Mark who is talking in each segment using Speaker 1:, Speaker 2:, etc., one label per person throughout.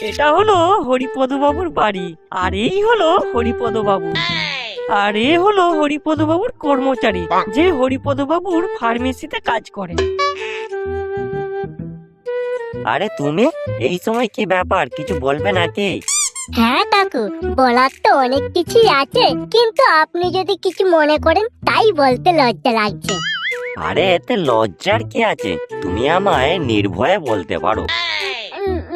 Speaker 1: এটা হলো হরিপদ বাবুর বাড়ি, আর এই হলো হরিপদ বাবু, আর এ হলো হরিপদ বাবুর কর্মচারী, যে হরিপদ বাবুর ফার্মেসিতে কাজ করে।
Speaker 2: আরে তুমি এই সময় কি ব্যাপার, কিছু বলবে নাকি?
Speaker 3: হ্যাঁ কাকু, বলার তো অনেক কিছুই আছে, কিন্তু আপনি যদি কিছু মনে করেন তাই বলতে লজ্জা লাগছে।
Speaker 2: আরে এতে লজ্জার কি আছে, তুমি আমায় নির্ভয়ে বলতে পারো।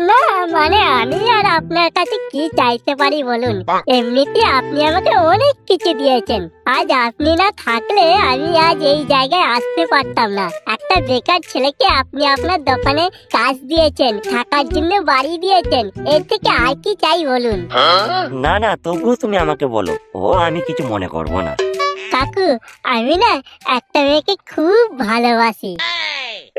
Speaker 3: না মানে আমি আর আপনার কাছে কি চাইতে পারি বলুন? এমনিতে আপনি আমাকে অনেক কিছু দিয়েছেন, আজ আপনি না থাকলে আমি আজ এই জায়গায় আসতে পারতাম না। একটা বেকার ছেলেকে আপনি আপনার দোকানে কাজ দিয়েছেন, থাকার জন্য বাড়ি দিয়েছেন, এর থেকে আর কি চাই বলুন?
Speaker 2: না না, তবুও তুমি আমাকে বলো, ও আমি কিছু মনে করবো না।
Speaker 3: কাকু, আমি না একটা মেয়েকে খুব ভালোবাসি।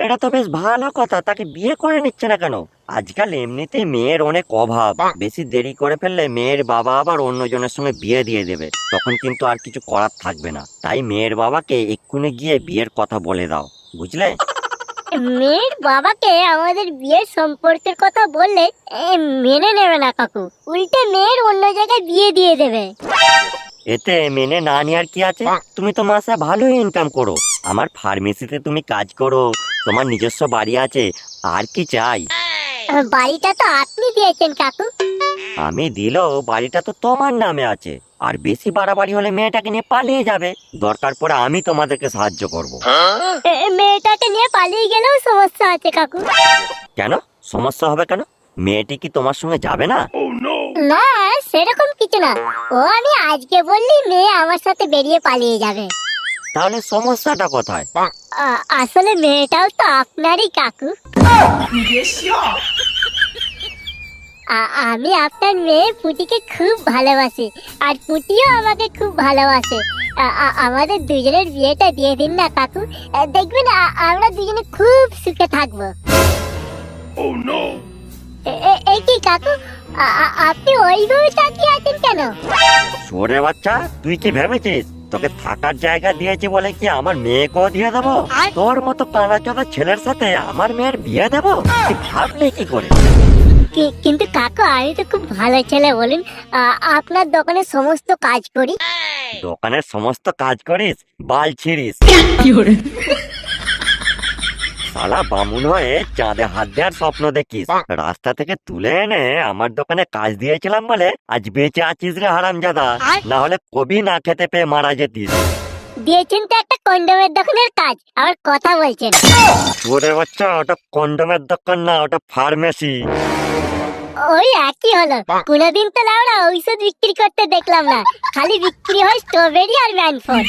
Speaker 2: এটা তো বেশ ভালো কথা, তাকে বিয়ে করে নিচ্ছে না কেন? আজকাল এমনিতে মেয়ের অনেক অভাব, বেশি দেরি করে ফেললে মেয়ের বাবা আবার অন্যজনের সঙ্গে বিয়ে দিয়ে দেবে, তখন কিন্তু আর কিছু করার থাকবে না। তাই মেয়ের বাবাকে এক্ষুনি গিয়ে বিয়ের কথা বলে দাও, বুঝলে?
Speaker 3: মেয়ের বাবাকে আমাদের বিয়ের সম্পর্কের কথা বললে মেনে নেবে না কাকু, উল্টে মেয়ের অন্য জায়গায় বিয়ে দিয়ে দেবে।
Speaker 2: এতে মেনে না নেওয়ার কি আছে? তুমি তো মাসে ভালোই ইনকাম করো, আমার ফার্মেসিতে তুমি কাজ করো, তোমার নিজস্ব বাড়ি আছে, আর কি চাই?
Speaker 3: বাড়িটা তো আপনি দিয়েছেন কাকু।
Speaker 2: আমি দিলেও বাড়িটা তো তোমার নামে আছে, আর বেশি বাড়াবাড়ি হলে মেয়েটাকে নিয়ে পালিয়ে যাবে, দরকার পড়ে আমি তোমাদেরকে সাহায্য করব।
Speaker 3: মেয়েটাকে নিয়ে পালিয়ে গেলেও সমস্যা আছে কাকু।
Speaker 2: কেন সমস্যা হবে কেন? মেয়েটি কি তোমার সঙ্গে যাবে না?
Speaker 3: না সেরকম কিছু না, ও আমি আজকে বললি মেয়ে আমার সাথে বেরিয়ে পালিয়ে যাবে।
Speaker 2: তাহলে সমস্যাটা কোথায়?
Speaker 3: আসলে মেয়েটাও তো আপনারই কাকু। আমি আপনার মেয়ে পুটিকে খুব ভালোবাসি, আর পুটিও আমাকে খুব ভালোবাসে। আমাদের দুজনের বিয়েটা দিয়ে দিন না কাকু, দেখবেন আমরা দুজনে খুব সুখে থাকবো। এই কি কাকু, আপনি ওইভাবে তাকিয়ে আছেন কেন?
Speaker 2: ছোড়ে বাচ্চা, তুই কি ভেবেছিস তোকে থাকার জায়গা দিয়েছি বলে কি আমার মেয়েকেও দিয়ে দেবো? তোর মতো কানাচোদা ছেলের সাথে আমার মেয়ের বিয়ে দেবো? তুই ভাবলি কি করে?
Speaker 3: কিন্তু কাকু আমি তো খুব ভালো ছেলে বলুন, আপনার দোকানে সমস্ত কাজ করি।
Speaker 2: দোকানের সমস্ত কাজ করিস, বাল ছিড়িস। শালা বামুন হয়ে চাঁদে হাত দেওয়ার স্বপ্ন দেখিস, রাস্তা থেকে তুলে এনে আমার দোকানে কাজ দিয়েছিলাম বলে আজ বেঁচে আছিস রে হারামজাদা, না হলে কবি না খেতে পেয়ে মারা যেতিস।
Speaker 3: দিয়েছেন তো একটা কন্ডমের দোকানের কাজ, আবার কথা বলছেন।
Speaker 2: ওরে বাচ্চা, ওটা কন্ডমের দোকান না, ওটা ফার্মেসি।
Speaker 3: ওই একই হলো, কোনোদিন তো লাউড়া ঔষধ বিক্রি করতে দেখলাম না, খালি বিক্রি হয় স্ট্রবেরি আর ম্যানফোর্ড।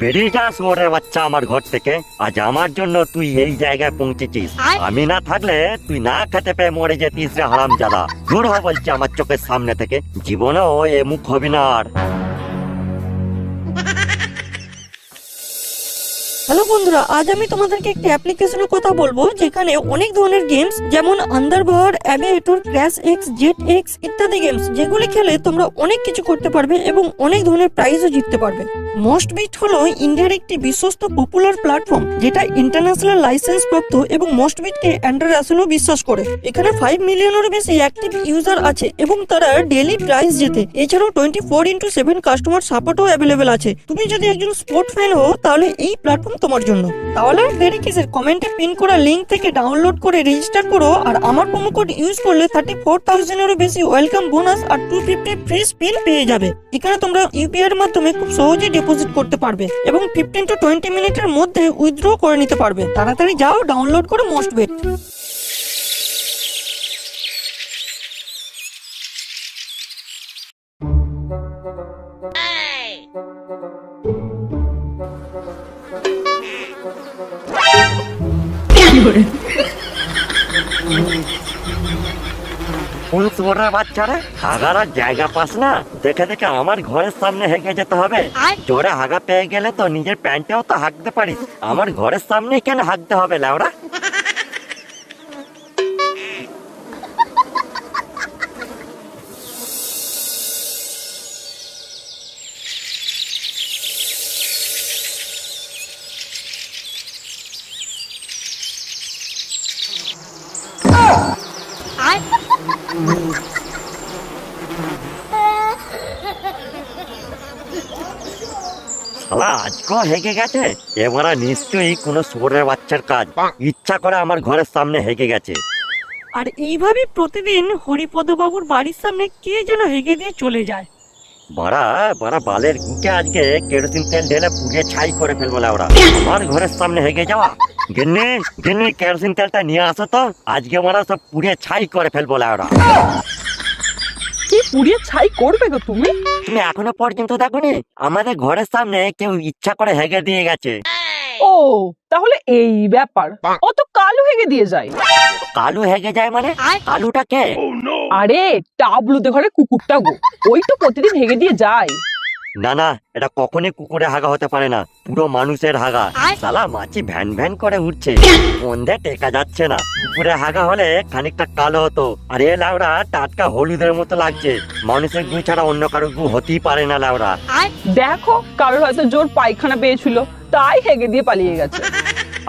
Speaker 2: বেরিয়ে যাস ওরে বাচ্চা আমার ঘর থেকে, আজ আমার জন্য তুই এই জায়গায় পৌঁছেছিস, আমি না থাকলে তুই না খেতে পেয়ে মরে যেতিস রে হারামজাদা। দূর হ বলছি আমার চোখের সামনে থেকে, জীবনেও এ মুখ হবি না আর।
Speaker 1: হ্যালো বন্ধুরা, আজ আমি তোমাদেরকে একটি অ্যাপ্লিকেশনের কথা বলবো যেখানে অনেক ধরনের গেমস যেমন underbar, aviator, crash x, jet x ইত্যাদি গেমস, যেগুলি খেলে তোমরা অনেক কিছু করতে পারবে এবং অনেক ধরনের প্রাইজও জিততে পারবে। মোস্ট বিট হলো ইন্ডিয়ার একটি বিশ্বস্ত পপুলার প্ল্যাটফর্ম যেটা ইন্টারন্যাশনাল লাইসেন্স প্রাপ্ত এবং মোস্ট বিটকে অ্যান্ড্রয়েড বিশ্বাস করে। এখানে 5 মিলিয়নেরও বেশি অ্যাক্টিভ ইউজার আছে এবং তারা ডেইলি প্রাইজ জেতে। এছাড়াও 24x7 কাস্টমার সাপোর্টও অ্যাভেলেবেল আছে। তুমি যদি একজন স্পোর্ট ফ্যান হও তাহলে এই প্ল্যাটফর্ম তোমার জন্য। তাহলে দেরি কিসের, কমেন্টে পিন করা লিংক থেকে ডাউনলোড করে রেজিস্টার করো, আর আমার প্রোমো কোড ইউজ করলে 34,000 এরও বেশি ওয়েলকাম বোনাস আর 250 ফ্রি স্পিন পেয়ে যাবে। এখানে তোমরা ইউপিআই এর মাধ্যমে খুব সহজেই ডিপোজিট করতে পারবে এবং 15 to 20 মিনিটের মধ্যে উইথড্র করে নিতে পারবে। তাড়াতাড়ি যাও, ডাউনলোড করো মোস্ট বেট।
Speaker 2: বাচ্চারা হাগার জায়গা পাস না, দেখে দেখে আমার ঘরের সামনে হেগে যেতে হবে। জোরে হাগা পেয়ে গেলে তো নিজের প্যান্টেও তো হাঁকতে পারিস, আমার ঘরের সামনে কেন হাঁকতে হবে লাউড়া? শালা আজকেও হেগে গেছে। এবারে নিশ্চয়ই কোনো শুয়োরের বাচ্চার কাজ, ইচ্ছা করে আমার ঘরের সামনে হেগে গেছে।
Speaker 1: আর এইভাবে প্রতিদিন হরিপদ বাবুর বাড়ির সামনে কে যেন হেগে দিয়ে চলে যায়।
Speaker 2: বাড়া বাড়া বালের গুকে আজকে কেরোসিন তেল ঢেলে পুড়িয়ে ছাই করে ফেলবো ওরা। আমার ঘরের সামনে হেগে যাওয়া। গিন্নি গিন্নি কেরোসিন তেলটা নিয়ে আসো তো, আজকে ওরা সব পুড়িয়ে ছাই করে ফেলবো ওরা।
Speaker 4: কি পুড়িয়ে ছাই করবে গো তুমি?
Speaker 2: তুমি এখনো পর্যন্ত দেখোনি আমাদের ঘরের সামনে কেউ ইচ্ছা করে হেগে দিয়ে গেছে।
Speaker 4: ও তাহলে এই ব্যাপার, অত কালো হেগে দিয়ে যায়।
Speaker 2: কালু হেগে যায় মানে? কালুটা কে?
Speaker 4: আরে টাবলুতে ঘরে কুকুরটা গো, ওই তো প্রতিদিন হেগে দিয়ে যায়।
Speaker 2: না না, এটা কখনই কুকুরে হাগা হতে পারে না, পুরো মানুষের হাগা। শালা মাছি ভ্যান ভ্যান করে উঠছে, বন্ধে টেকা যাচ্ছে না। কুকুরে হাগা হলে খানিকটা কালো হতো, আর এ লাউড়া টাটকা হলুদের মতো লাগছে। মানুষের গু ছাড়া অন্য কারো গু হতেই পারে না লাউড়া।
Speaker 4: দেখো কারোর হয়তো জোর পায়খানা পেয়েছিল, তাই হেগে দিয়ে পালিয়ে গেছে।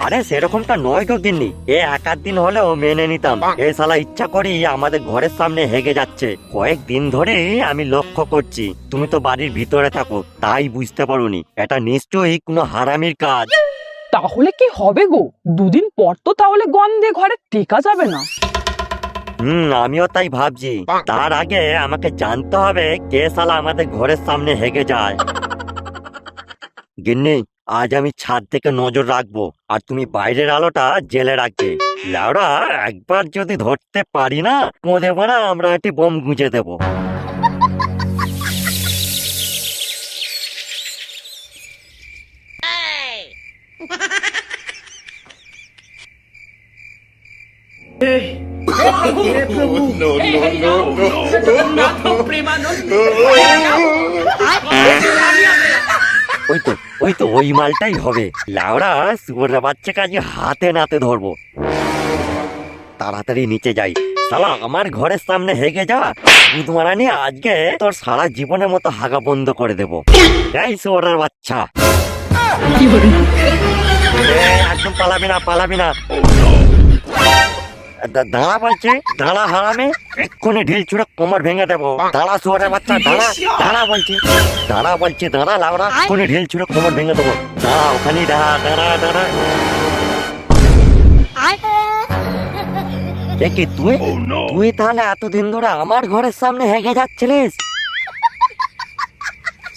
Speaker 2: আরে সেরকমটা নয় গো গিন্নি, এ এক আধ দিন হলেও মেনে নিতাম। এ শালা ইচ্ছা করি আমাদের ঘরের সামনে হেগে যাচ্ছে। কয়েকদিন ধরে আমি লক্ষ্য করছি। তুমি তো বাড়ির ভিতরে থাকো, তাই বুঝতে পারোনি। এটা নিশ্চয়ই কোনো হারামির কাজ।
Speaker 4: তাহলে কি হবে গো? দুদিন পর তো তাহলে গন্ধে ঘরে টেকা যাবে না।
Speaker 2: আমিও তাই ভাবছি। তার আগে আমাকে জানতে হবে কে শালা আমাদের ঘরের সামনে হেগে যায়। গিন্নি আজ আমি ছাদ থেকে নজর রাখবো, আর তুমি বাইরের আলোটা জেলে রাখবে। লাউড়া একবার যদি ধরতে পারি না, ওদের মারা আমরা একটি বোম গুঁজে দেবো। ওই তো ওই মালটাই হবে। লাউড়া শুয়োরের বাচ্চাকে আজ হাতে নাতে ধরবো। তাড়াতাড়ি নিচে যাই। শালা আমার ঘরের সামনে হেগে যা, বুধমারানি আজকে তোর সারা জীবনের মতো হাগা বন্ধ করে দেবো। এই শুয়োরের বাচ্চা, একদম পালাবি না, পালাবি না। দাঁড়া বলছে, দাঁড়া হারামে, এক্ষুনি ঢিল ছুড়ে কোমর ভেঙে দেবো। দাঁড়া শুয়োরের বাচ্চা, দাঁড়া দাঁড়া বলছি, দাঁড়া বলছি, দাঁড়া লাউড়া, এক্ষুনি ঢিল ছুড়ে কোমর ভেঙে দেবো। দাঁড়া ওখানেই দাঁড়া, দাঁড়া দাঁড়া। দেখি তুই তুই তাহলে এতদিন ধরে আমার ঘরের সামনে হেগে যাচ্ছিলিস?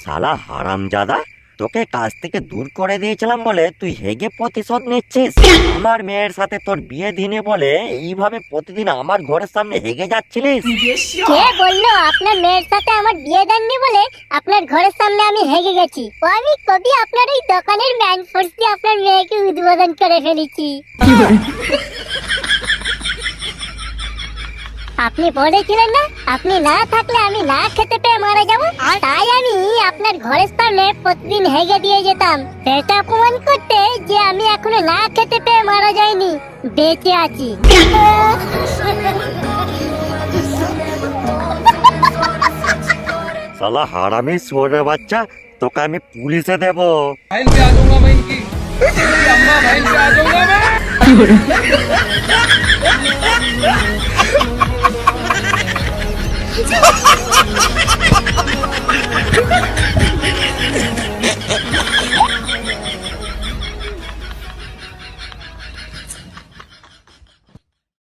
Speaker 2: শালা হারামজাদা, তোকে কাজ থেকে দূর করে দিয়েছিলাম বলে তুই হেগে প্রতিশোধ নিচ্ছিস। আমার মেয়ের সাথে তোর বিয়ে দিনে বলে এইভাবে প্রতিদিন আমার ঘরের সামনে হেগে যাচ্ছিলিস।
Speaker 3: কে বললো আপনার মেয়ের সাথে আমার বিয়ে দেননি বলে আপনার ঘরের সামনে আমি হেগে গেছি? ও আমি কবি আপনার এই দোকানের ম্যান ফোর্স দিয়ে আপনার মেয়েকে উদ্বোধন করে ফেলেছি। আপনি বলেছিলেন না আপনি না থাকলে আমি না খেতে পেয়ে মারা যাবো, তাই আমি আপনার ঘরের সামনে প্রতিদিন হেগে দিয়ে যেতাম। এটা প্রমাণ করতে যে আমি এখনো না খেতে পেয়ে মারা যাইনি, বেঁচে আছি।
Speaker 2: শালা হারামি শুয়োরের বাচ্চা, তোকে আমি পুলিশে দেবো।
Speaker 5: Ha ha ha ha!